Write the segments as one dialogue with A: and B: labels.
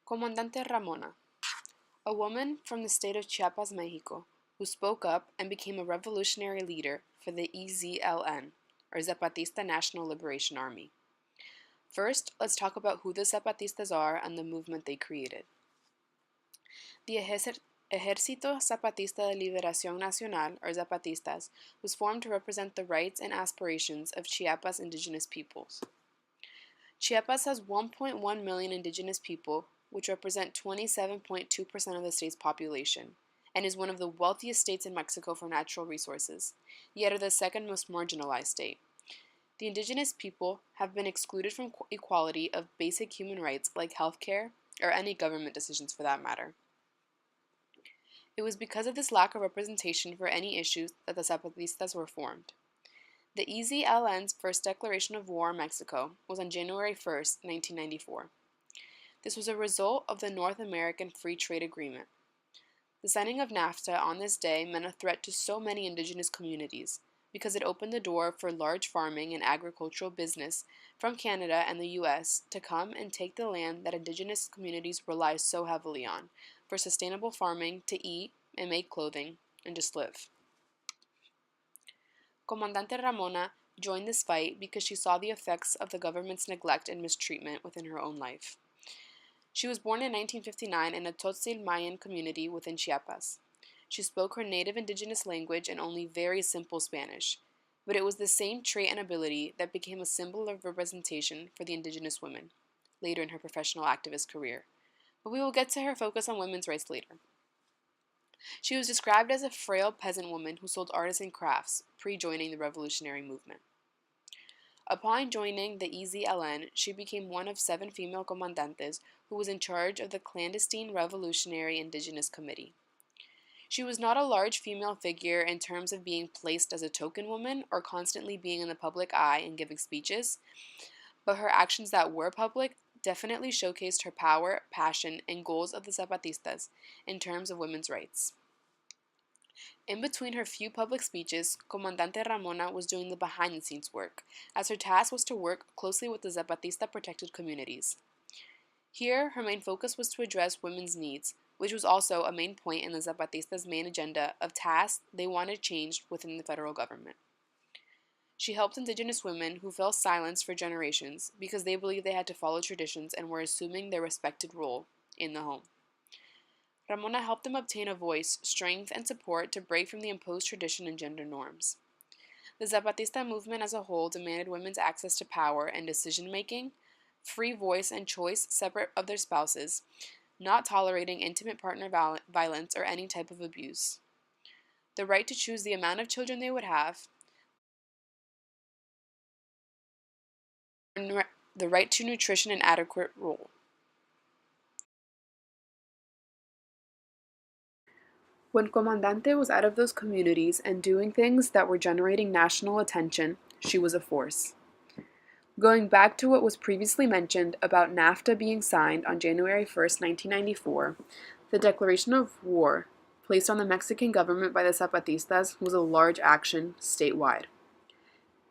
A: Comandante Ramona, a woman from the state of Chiapas, Mexico, who spoke up and became a revolutionary leader for the EZLN, or Zapatista National Liberation Army. First, let's talk about who the Zapatistas are and the movement they created. The Ejército Zapatista de Liberación Nacional, or Zapatistas, was formed to represent the rights and aspirations of Chiapas indigenous peoples. Chiapas has 1.1 million indigenous people, which represent 27.2% of the state's population, and is one of the wealthiest states in Mexico for natural resources, yet are the second most marginalized state. The indigenous people have been excluded from equality of basic human rights like healthcare, or any government decisions for that matter. It was because of this lack of representation for any issues that the Zapatistas were formed. The EZLN's first declaration of war on Mexico was on January 1, 1994. This was a result of the North American Free Trade Agreement. The signing of NAFTA on this day meant a threat to so many indigenous communities because it opened the door for large farming and agricultural business from Canada and the U.S. to come and take the land that indigenous communities rely so heavily on for sustainable farming to eat and make clothing and just live. Comandante Ramona joined this fight because she saw the effects of the government's neglect and mistreatment within her own life. She was born in 1959 in a Tzotzil Mayan community within Chiapas. She spoke her native indigenous language and only very simple Spanish, but it was the same trait and ability that became a symbol of representation for the indigenous women, later in her professional activist career. But we will get to her focus on women's rights later. She was described as a frail peasant woman who sold artisan crafts pre-joining the revolutionary movement. Upon joining the EZLN, she became one of 7 female comandantes who was in charge of the clandestine Revolutionary Indigenous Committee. She was not a large female figure in terms of being placed as a token woman or constantly being in the public eye and giving speeches, but her actions that were public definitely showcased her power, passion, and goals of the Zapatistas in terms of women's rights. In between her few public speeches, Comandante Ramona was doing the behind-the-scenes work, as her task was to work closely with the Zapatista-protected communities. Here, her main focus was to address women's needs, which was also a main point in the Zapatistas' main agenda of tasks they wanted changed within the federal government. She helped indigenous women who felt silenced for generations because they believed they had to follow traditions and were assuming their respected role in the home. Ramona helped them obtain a voice, strength, and support to break from the imposed tradition and gender norms. The Zapatista movement as a whole demanded women's access to power and decision-making, free voice and choice separate of their spouses, not tolerating intimate partner violence or any type of abuse, the right to choose the amount of children they would have, the right to nutrition and adequate role. When Comandante was out of those communities and doing things that were generating national attention, she was a force. Going back to what was previously mentioned about NAFTA being signed on January 1, 1994, the declaration of war placed on the Mexican government by the Zapatistas was a large action statewide.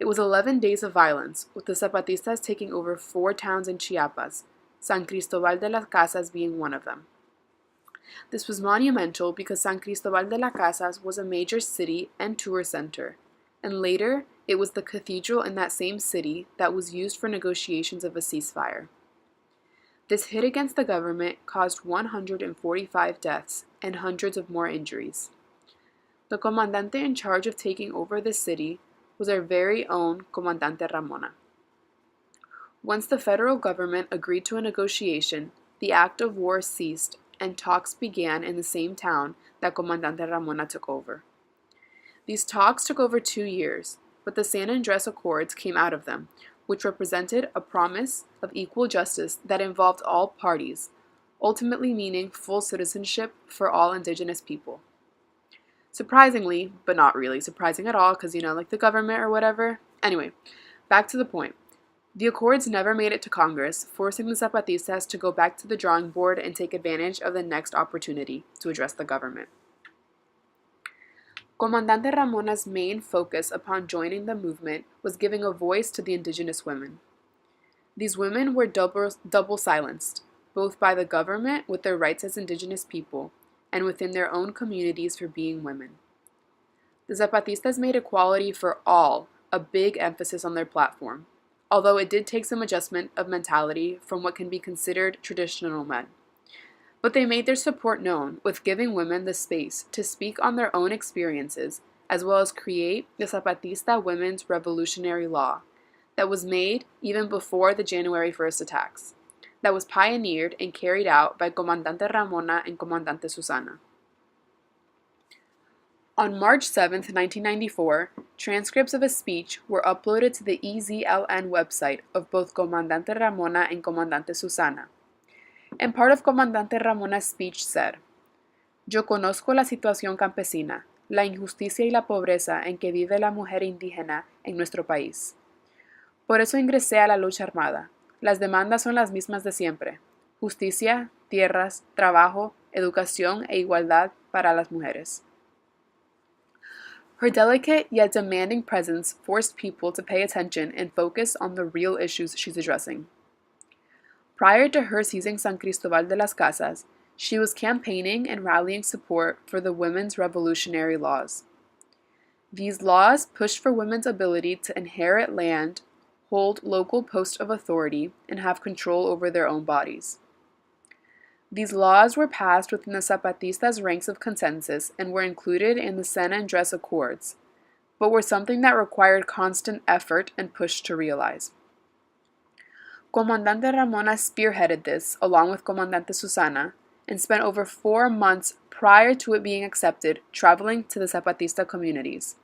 A: It was 11 days of violence, with the Zapatistas taking over 4 towns in Chiapas, San Cristobal de las Casas being one of them. This was monumental because San Cristobal de las Casas was a major city and tourist center, and later it was the cathedral in that same city that was used for negotiations of a ceasefire. This hit against the government caused 145 deaths and hundreds of more injuries. The comandante in charge of taking over this city was our very own Comandante Ramona. Once the federal government agreed to a negotiation, the act of war ceased and talks began in the same town that Comandante Ramona took over. These talks took over 2 years, but the San Andres Accords came out of them, which represented a promise of equal justice that involved all parties, ultimately meaning full citizenship for all indigenous people. Surprisingly, but not really surprising at all, because, like the government or whatever. Anyway, back to the point. The Accords never made it to Congress, forcing the Zapatistas to go back to the drawing board and take advantage of the next opportunity to address the government. Comandante Ramona's main focus upon joining the movement was giving a voice to the indigenous women. These women were double silenced. both by the government with their rights as indigenous people and within their own communities for being women. The Zapatistas made equality for all a big emphasis on their platform, although it did take some adjustment of mentality from what can be considered traditional men. But they made their support known with giving women the space to speak on their own experiences, as well as create the Zapatista Women's Revolutionary Law that was made even before the January 1st attacks, that was pioneered and carried out by Comandante Ramona and Comandante Susana. On March 7, 1994, transcripts of a speech were uploaded to the EZLN website of both Comandante Ramona and Comandante Susana. And part of Comandante Ramona's speech said, "Yo conozco la situación campesina, la injusticia y la pobreza en que vive la mujer indígena en nuestro país. Por eso ingresé a la lucha armada. Las demandas son las mismas de siempre: justicia, tierras, trabajo, educación e igualdad para las mujeres." Her delicate yet demanding presence forced people to pay attention and focus on the real issues she's addressing. Prior to her seizing San Cristobal de las Casas, she was campaigning and rallying support for the women's revolutionary laws. These laws pushed for women's ability to inherit land, hold local posts of authority, and have control over their own bodies. These laws were passed within the Zapatistas' ranks of consensus and were included in the San Andres Accords, but were something that required constant effort and push to realize. Comandante Ramona spearheaded this, along with Comandante Susana, and spent over 4 months prior to it being accepted traveling to the Zapatista communities.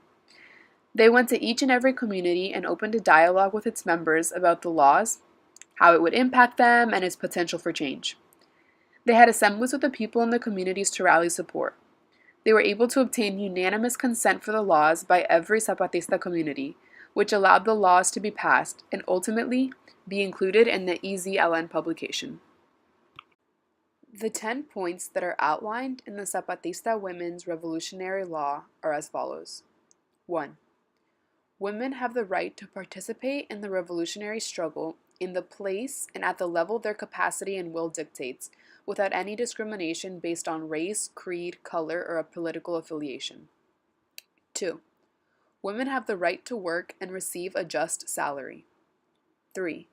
A: They went to each and every community and opened a dialogue with its members about the laws, how it would impact them, and its potential for change. They had assemblies with the people in the communities to rally support. They were able to obtain unanimous consent for the laws by every Zapatista community, which allowed the laws to be passed and ultimately be included in the EZLN publication. The 10 points that are outlined in the Zapatista Women's Revolutionary Law are as follows. 1. Women have the right to participate in the revolutionary struggle in the place and at the level their capacity and will dictates, without any discrimination based on race, creed, color, or a political affiliation. 2. Women have the right to work and receive a just salary. 3.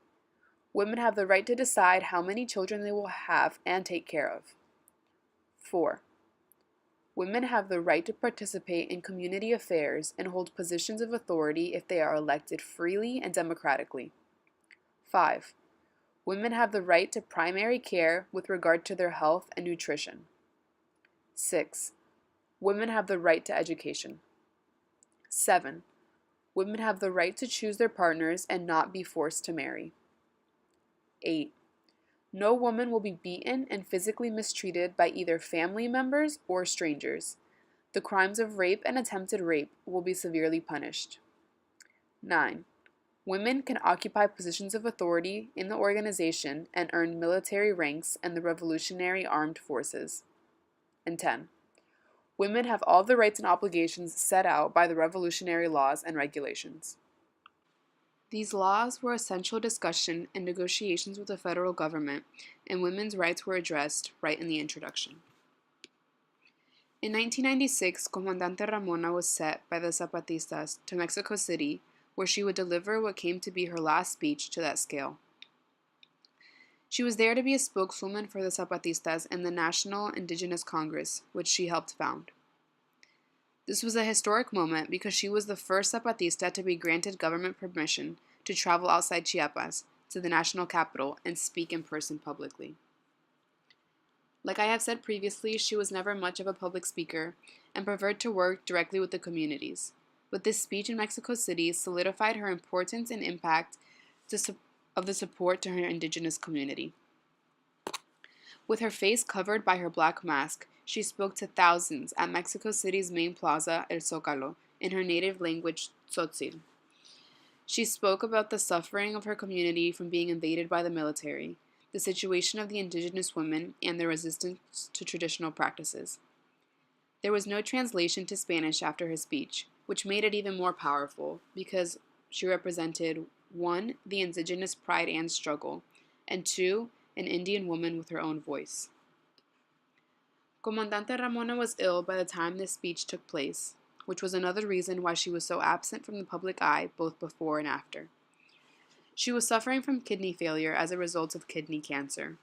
A: Women have the right to decide how many children they will have and take care of. 4. Women have the right to participate in community affairs and hold positions of authority if they are elected freely and democratically. 5. Women have the right to primary care with regard to their health and nutrition. 6. Women have the right to education. 7. Women have the right to choose their partners and not be forced to marry. 8. No woman will be beaten and physically mistreated by either family members or strangers. The crimes of rape and attempted rape will be severely punished. 9. Women can occupy positions of authority in the organization and earn military ranks in the Revolutionary Armed Forces. And 10. Women have all the rights and obligations set out by the revolutionary laws and regulations. These laws were essential discussion and negotiations with the federal government, and women's rights were addressed right in the introduction. In 1996, Comandante Ramona was sent by the Zapatistas to Mexico City, where she would deliver what came to be her last speech to that scale. She was there to be a spokeswoman for the Zapatistas in the National Indigenous Congress, which she helped found. This was a historic moment because she was the first Zapatista to be granted government permission to travel outside Chiapas to the national capital and speak in person publicly. Like I have said previously, she was never much of a public speaker and preferred to work directly with the communities. But this speech in Mexico City solidified her importance and impact of the support to her indigenous community. With her face covered by her black mask, she spoke to thousands at Mexico City's main plaza, El Zócalo, in her native language, Tzotzil. She spoke about the suffering of her community from being invaded by the military, the situation of the indigenous women, and their resistance to traditional practices. There was no translation to Spanish after her speech, which made it even more powerful because she represented 1. The indigenous pride and struggle, and 2. an Indian woman with her own voice. Comandante Ramona was ill by the time this speech took place, which was another reason why she was so absent from the public eye both before and after. She was suffering from kidney failure as a result of kidney cancer.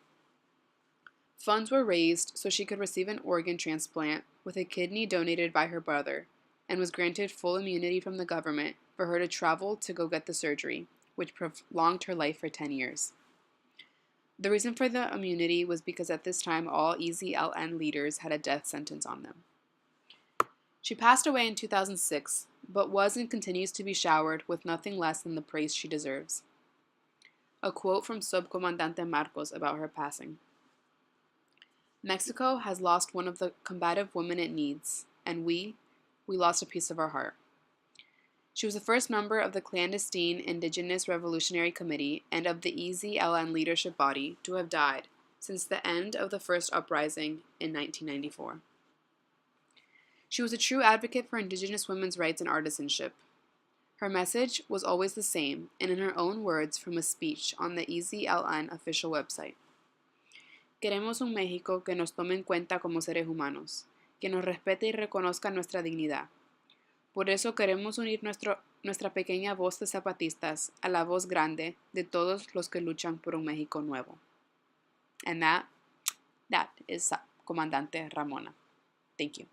A: Funds were raised so she could receive an organ transplant with a kidney donated by her brother, and was granted full immunity from the government for her to travel to go get the surgery, which prolonged her life for 10 years. The reason for the immunity was because at this time all EZLN leaders had a death sentence on them. She passed away in 2006, but was and continues to be showered with nothing less than the praise she deserves. A quote from Subcomandante Marcos about her passing. Mexico has lost one of the combative women it needs, and we lost a piece of our heart. She was the first member of the clandestine Indigenous Revolutionary Committee and of the EZLN leadership body to have died since the end of the first uprising in 1994. She was a true advocate for Indigenous women's rights and artisanship. Her message was always the same, and in her own words from a speech on the EZLN official website. Queremos un México que nos tome en cuenta como seres humanos, que nos respete y reconozca nuestra dignidad. Por eso queremos unir nuestra pequeña voz de zapatistas a la voz grande de todos los que luchan por un México nuevo. And that is Comandante Ramona. Thank you.